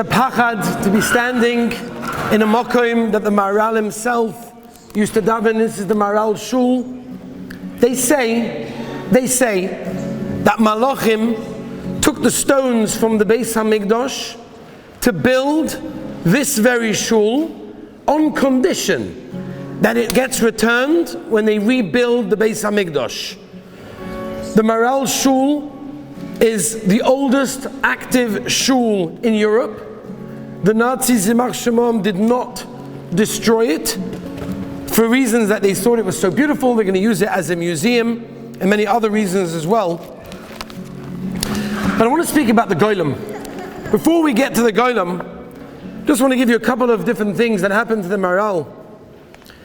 a pachad to be standing in a mokoim that the MaHaral himself used to daven. This is the MaHaral Shul. They say that Malachim took the stones from the Beis HaMikdash to build this very Shul on condition that it gets returned when they rebuild the Beis HaMikdash. The MaHaral Shul is the oldest active Shul in Europe. The Nazis, Yimach Shemam, did not destroy it for reasons that they thought it was so beautiful. They're going to use it as a museum and many other reasons as well. But I want to speak about the Golam. Before we get to the Golam, just want to give you a couple of different things that happened to the MaHaral.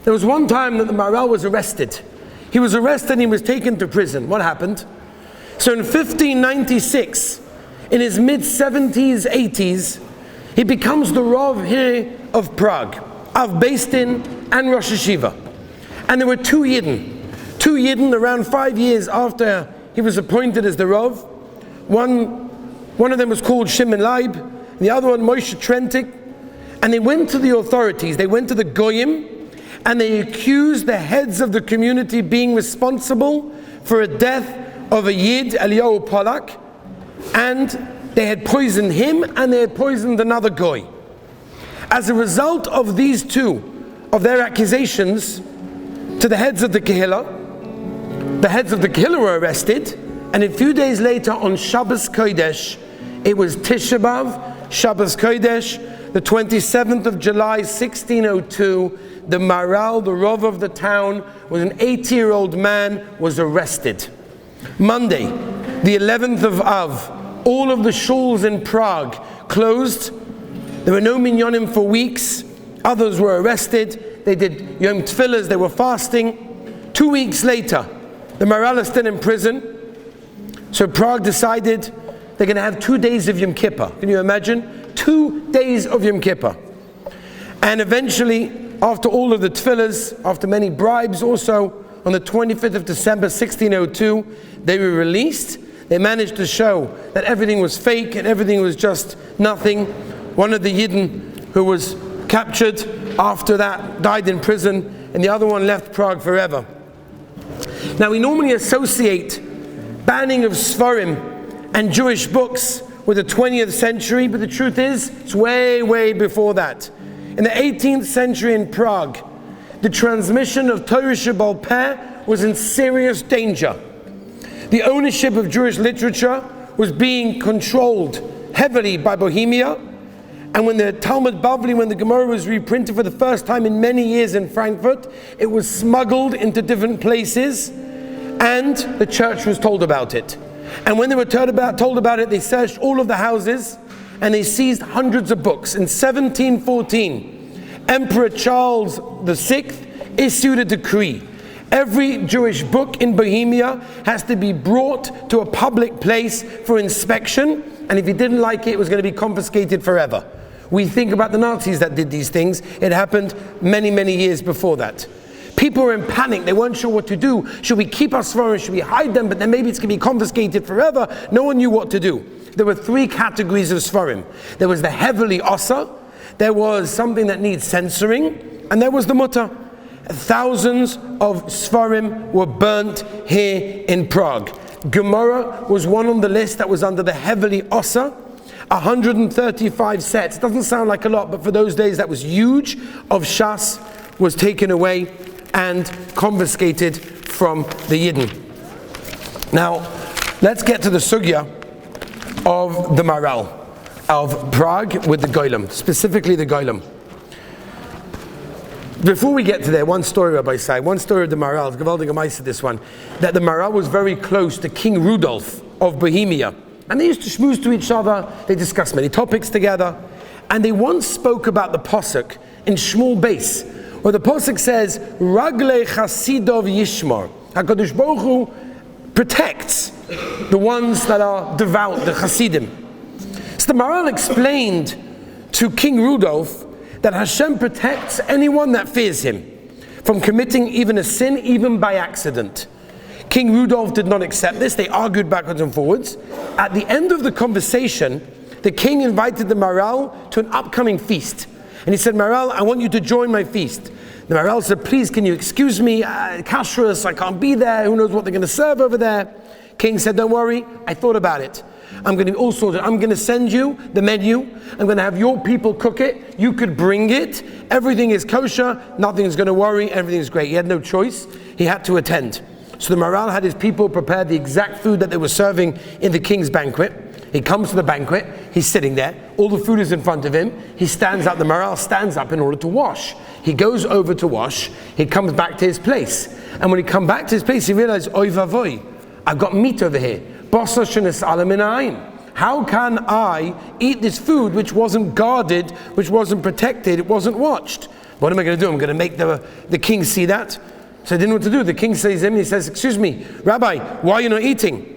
There was one time that the MaHaral was arrested. He was arrested and he was taken to prison. What happened? So in 1596, in his mid-70s, 80s, he becomes the Rav here of Prague, Av Beis Din and Rosh Hashiva. And there were two Yidden around 5 years after he was appointed as the Rav. One of them was called Shimon Leib, and the other one Moshe Trentik. And they went to the authorities, they went to the Goyim, and they accused the heads of the community being responsible for a death of a Yid, Eliyahu Polak, and they had poisoned him and they had poisoned another Goy. As a result of these two, of their accusations to the heads of the Kehillah, the heads of the Kehillah were arrested, and a few days later on Shabbos Kodesh, it was Tisha B'Av, Shabbos Kodesh, the 27th of July, 1602, the MaHaral, the Rav of the town, was an 80-year-old man, was arrested. Monday, the 11th of Av, all of the shuls in Prague closed. There were no minyanim for weeks. Others were arrested. They did Yom Tefillahs, they were fasting. 2 weeks later, the MaHaral is still in prison. So Prague decided they're going to have 2 days of Yom Kippur. Can you imagine? 2 days of Yom Kippur. And eventually, after all of the tefillahs, after many bribes also, on the 25th of December 1602, they were released. They managed to show that everything was fake and everything was just nothing. One of the Yidden who was captured after that died in prison, and the other one left Prague forever. Now we normally associate banning of Sfarim and Jewish books with the 20th century, but the truth is, it's way, way before that. In the 18th century in Prague, the transmission of Torah Shebal Peh was in serious danger. The ownership of Jewish literature was being controlled heavily by Bohemia, and when the Talmud Bavli, when the Gemara was reprinted for the first time in many years in Frankfurt, it was smuggled into different places, and the church was told about it. And when they were told about it, they searched all of the houses, and they seized hundreds of books. In 1714, Emperor Charles VI issued a decree. Every Jewish book in Bohemia has to be brought to a public place for inspection, and if you didn't like it, it was going to be confiscated forever. We think about the Nazis that did these things. It happened many, many years before that. People were in panic. They weren't sure what to do. Should we keep our svarim? Should we hide them? But then maybe it's going to be confiscated forever. No one knew what to do. There were three categories of svarim. There was the heavily osa, there was something that needs censoring, and there was the mutter. Thousands of Sfarim were burnt here in Prague. Gemara was one on the list that was under the heavily osa. 135 sets. Doesn't sound like a lot, but for those days that was huge. Of Shas was taken away and confiscated from the Yidden. Now, let's get to the sugya of the MaHaral of Prague with the Golam, specifically the Golam. Before we get to there, one story, Rabbi say, one story of the MaHaral, Gewaldige Meise, this one, that the MaHaral was very close to King Rudolf of Bohemia. And they used to schmooze to each other, they discussed many topics together, and they once spoke about the Pasuk in Shmuel Beis, where the Pasuk says, Ragle Chasidov Yishmar. HaKadosh Baruch Hu protects the ones that are devout, the Chasidim. So the MaHaral explained to King Rudolf that Hashem protects anyone that fears him from committing even a sin, even by accident. King Rudolf did not accept this. They argued backwards and forwards. At the end of the conversation, the king invited the MaHaral to an upcoming feast. And he said, MaHaral, I want you to join my feast. The MaHaral said, please, can you excuse me? Kashrus, I can't be there. Who knows what they're going to serve over there? King said, don't worry, I thought about it. I'm going to send you the menu. I'm going to have your people cook it. You could bring it. Everything is kosher. Nothing is going to worry. Everything is great. He had no choice. He had to attend. So the MaHaral had his people prepare the exact food that they were serving in the king's banquet. He comes to the banquet. He's sitting there. All the food is in front of him. He stands up. The MaHaral stands up in order to wash. He goes over to wash. He comes back to his place. And when he comes back to his place, he realizes, oy vavoy, I've got meat over here. How can I eat this food which wasn't guarded, which wasn't protected, it wasn't watched? What am I going to do? I'm going to make the king see that? So I didn't know what to do. The king says to him, he says, excuse me, Rabbi, why are you not eating?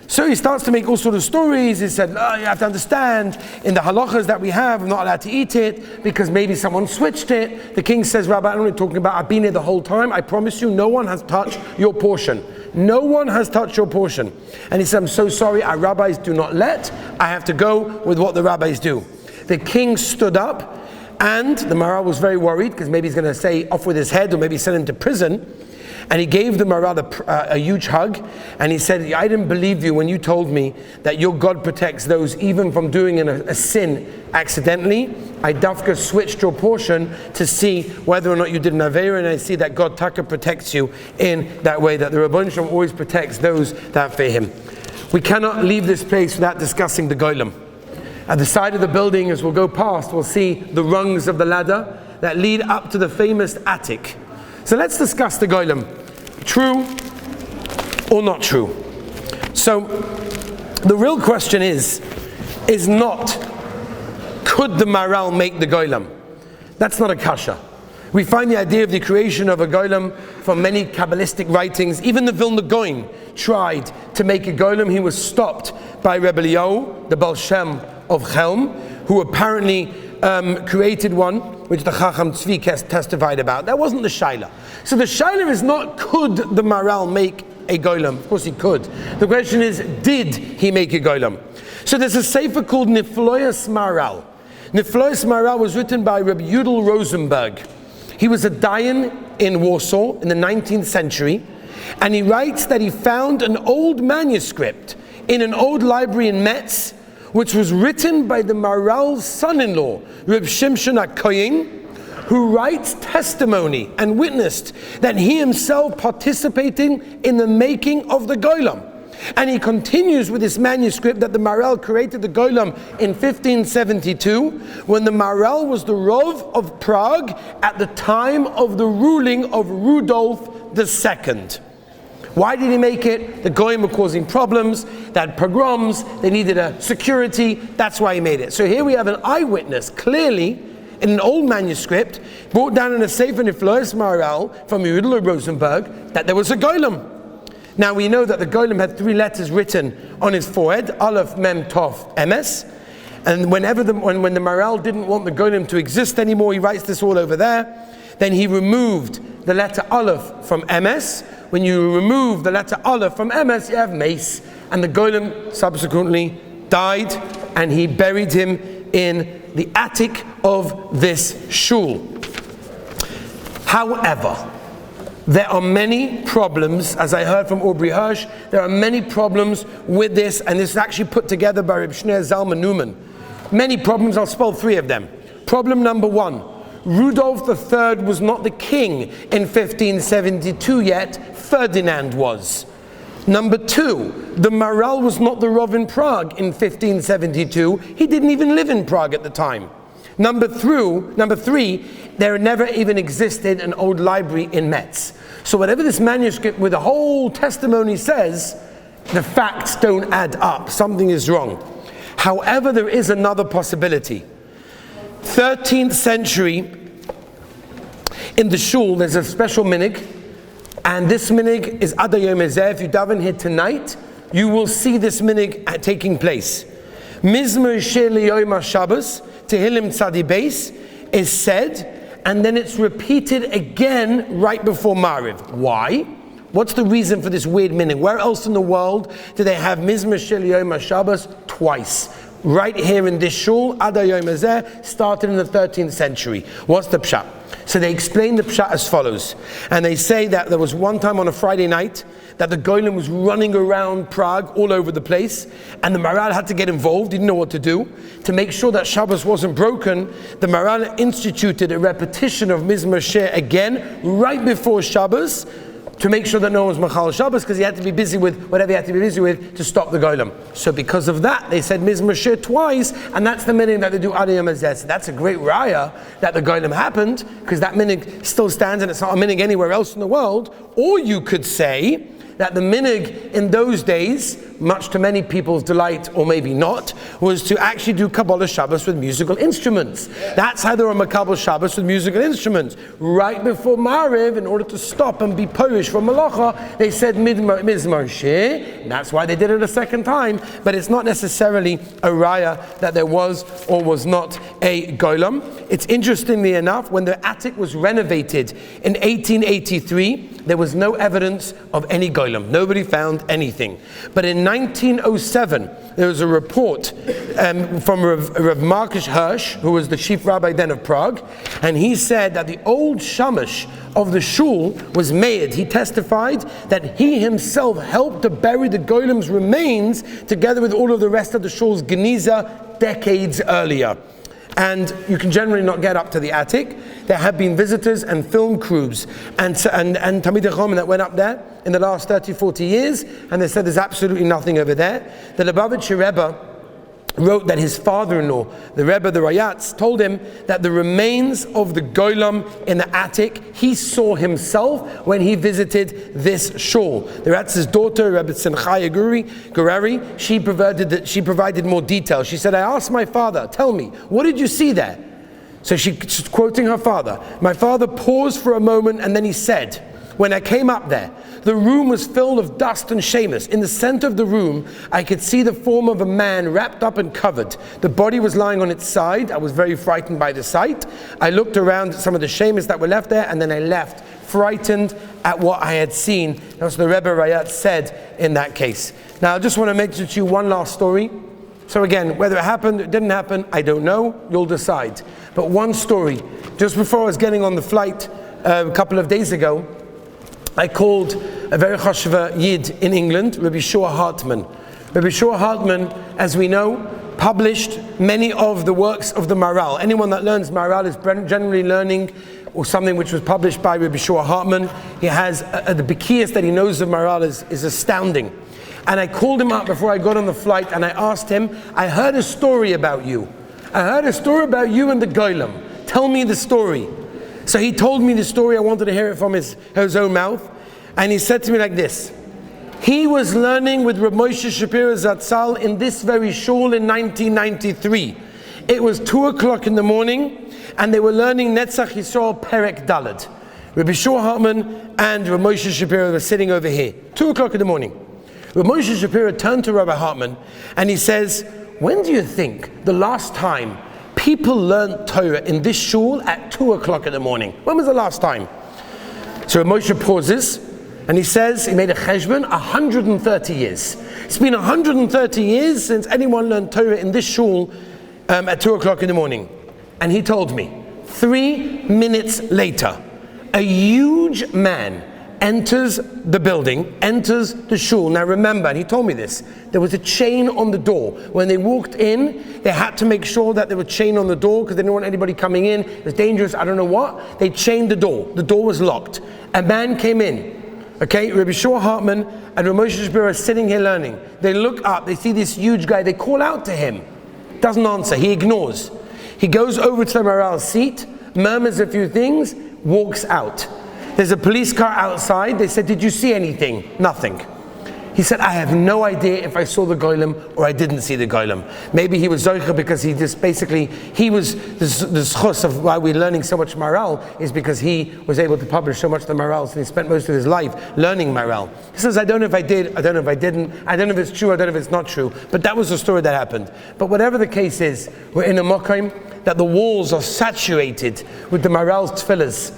So he starts to make all sorts of stories. He said, you have to understand, in the halachas that we have, I'm not allowed to eat it because maybe someone switched it. The king says, Rabbi, I don't know what you're talking about. I've been here the whole time. I promise you, no one has touched your portion. No one has touched your portion. And he said, I'm so sorry, our rabbis do not let. I have to go with what the rabbis do. The king stood up, and the MaHaral was very worried because maybe he's going to say off with his head or maybe send him to prison. And he gave the MaHaral a huge hug, and he said, I didn't believe you when you told me that your God protects those even from doing a sin accidentally. I dafka switched your portion to see whether or not you did an Aveira, and I see that God Taka protects you in that way, that the Rabbi Shalom always protects those that fear him. We cannot leave this place without discussing the Golam. At the side of the building, as we'll go past, we'll see the rungs of the ladder that lead up to the famous attic. So let's discuss the Golam. True or not true? So the real question is not, could the MaHaral make the Golam? That's not a kasha. We find the idea of the creation of a Golam from many Kabbalistic writings. Even the Vilna Gaon tried to make a Golam. He was stopped by Rebbe Eliyahu, the Baal Shem of Chelm, who apparently created one, which the Chacham Tzvi testified about. That wasn't the Shaila. So the Shaila is not, could the MaHaral make a Golam? Of course he could. The question is, did he make a Golam? So there's a sefer called Nifloyas MaHaral. Nifloyas MaHaral was written by Rabbi Yudel Rosenberg. He was a Dayan in Warsaw in the 19th century, and he writes that he found an old manuscript in an old library in Metz, which was written by the MaHaral's son-in-law, Reb Shimshon HaKohen, who writes testimony and witnessed that he himself participating in the making of the Golam. And he continues with this manuscript that the MaHaral created the Golam in 1572, when the MaHaral was the Rav of Prague at the time of the ruling of Rudolf II. Why did he make it? The Goyim were causing problems, they had pogroms, they needed a security, that's why he made it. So here we have an eyewitness, clearly, in an old manuscript, brought down in a sefer Nifloyas MaHaral from Yudel Rosenberg, that there was a Golam. Now we know that the Golam had 3 letters written on his forehead, Aleph, Mem, Tov, Emes. And when the MaHaral didn't want the Golam to exist anymore, he writes this all over there. Then he removed the letter Aleph from Emes. When you remove the letter Aleph from Emes, you have Mace. And the Golam subsequently died, and he buried him in the attic of this Shul. However, there are many problems, as I heard from Aubrey Hirsch, there are many problems with this, and this is actually put together by Reb Shneir Zalman Newman. Many problems, I'll spell 3 of them. Problem number 1, Rudolf III was not the king in 1572 yet, Ferdinand was. Number 2, the MaHaral was not the Rav in Prague in 1572, he didn't even live in Prague at the time. Number 3, there never even existed an old library in Metz. So whatever this manuscript with the whole testimony says, the facts don't add up. Something is wrong. However, there is another possibility. 13th century, in the Shul, there's a special minig, and this minig is Ad Hayom Hazeh. If you daven here tonight, you will see this minig taking place. Mizmor Shel Yom HaShabbos, Tehillim Tzadi Beis, is said, and then it's repeated again right before Mariv. Why? What's the reason for this weird minig? Where else in the world do they have Mizmor Shel Yom HaShabbos twice? right here in this shul, Ad Hayom Hazeh, started in the 13th century. What's the pshat? So they explain the pshat as follows. And they say that there was one time on a Friday night that the Golam was running around Prague all over the place, and the MaHaral had to get involved, didn't know what to do. To make sure that Shabbos wasn't broken, the MaHaral instituted a repetition of Mizmor Shir again, right before Shabbos, to make sure that no one was MaHaral Shabbos, because he had to be busy with whatever he had to be busy with to stop the Golam. So because of that, they said Mizmor Shir twice, and that's the minhag that they do Ad Hayom Hazeh. So that's a great raya that the Golam happened, because that minhag still stands, and it's not a minhag anywhere else in the world. Or you could say that the minhag in those days, much to many people's delight, or maybe not, was to actually do Kabbalah Shabbos with musical instruments. That's how they were Makabel Shabbos with musical instruments. Right before Ma'ariv, in order to stop and be Polish from Malacha, they said Mizmor Shir. That's why they did it a second time, but it's not necessarily a raya that there was or was not a Golam. It's interestingly enough, when the attic was renovated in 1883, there was no evidence of any Golam. Nobody found anything. But in 1907, there was a report from Rav Marcus Hirsch, who was the chief rabbi then of Prague, and he said that the old shamash of the shul was made. He testified that he himself helped to bury the Golem's remains together with all of the rest of the shul's geniza decades earlier. And you can generally not get up to the attic. There have been visitors and film crews and Talmidei Chacham that went up there in the last 30, 40 years, and they said there's absolutely nothing over there. The Lubavitcher Rebbe wrote that his father-in-law, the Rebbe, the Rayatz, told him that the remains of the Golam in the attic, he saw himself when he visited this shul. The Rayatz's daughter, Rebbe Simchaya Gurari, she provided more details. She said, I asked my father, tell me, what did you see there? So she's quoting her father. My father paused for a moment and then he said, when I came up there, the room was filled of dust and shamus. In the center of the room, I could see the form of a man wrapped up and covered. The body was lying on its side. I was very frightened by the sight. I looked around at some of the shamus that were left there, and then I left, frightened at what I had seen. That's what the Rebbe Rayat said in that case. Now, I just want to mention to you one last story. So again, whether it happened or it didn't happen, I don't know. You'll decide. But one story. Just before I was getting on the flight a couple of days ago, I called a very chashva yid in England, Rabbi Shua Hartman. Rabbi Shua Hartman, as we know, published many of the works of the MaHaral. Anyone that learns MaHaral is generally learning or something which was published by Rabbi Shua Hartman. He has the bikiyas that he knows of MaHaral is astounding. And I called him up before I got on the flight and I asked him, I heard a story about you. I heard a story about you and the Golam. Tell me the story. So he told me the story. I wanted to hear it from his own mouth. And he said to me like this. He was learning with Rav Moshe Shapiro Zatzal in this very shul in 1993. It was 2 o'clock in the morning, and they were learning Netzach Yisrael Perek Daled. Rabbi Shua Hartman and Rav Moshe Shapiro were sitting over here. 2 o'clock in the morning. Rav Moshe Shapiro turned to Rabbi Hartman, and he says, when do you think the last time people learned Torah in this shul at 2 o'clock in the morning? When was the last time? So Moshe pauses, and he says, he made a cheshbon, 130 years. It's been 130 years since anyone learned Torah in this shul at 2 o'clock in the morning. And he told me, 3 minutes later, a huge man enters the building, enters the shul. Now remember, and he told me this, there was a chain on the door. When they walked in, they had to make sure that there was a chain on the door because they didn't want anybody coming in. It was dangerous, I don't know what. They chained the door. The door was locked. A man came in. Okay, Rabbi Shua Hartman and Rav Moshe Shapiro are sitting here learning. They look up, they see this huge guy, they call out to him. Doesn't answer, he ignores. He goes over to the MaHaral's seat, murmurs a few things, walks out. There's a police car outside. They said, did you see anything? Nothing. He said, I have no idea if I saw the Golam or I didn't see the Golam. Maybe he was Zoicha because he just basically, he was the schus of why we're learning so much MaHaral is because he was able to publish so much of the MaHaral, and he spent most of his life learning MaHaral. He says, I don't know if I did, I don't know if I didn't, I don't know if it's true, I don't know if it's not true, but that was the story that happened. But whatever the case is, we're in a mokim that the walls are saturated with the MaHaral's tefillahs.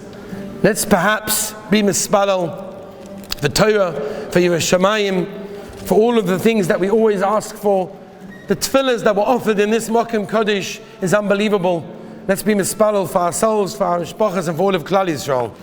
Let's perhaps be mispalel for Torah, for Yerushalayim, for all of the things that we always ask for. The tefillahs that were offered in this Mokim Kodesh is unbelievable. Let's be mispalel for ourselves, for our mishpachas, and for all of Klal Yisrael.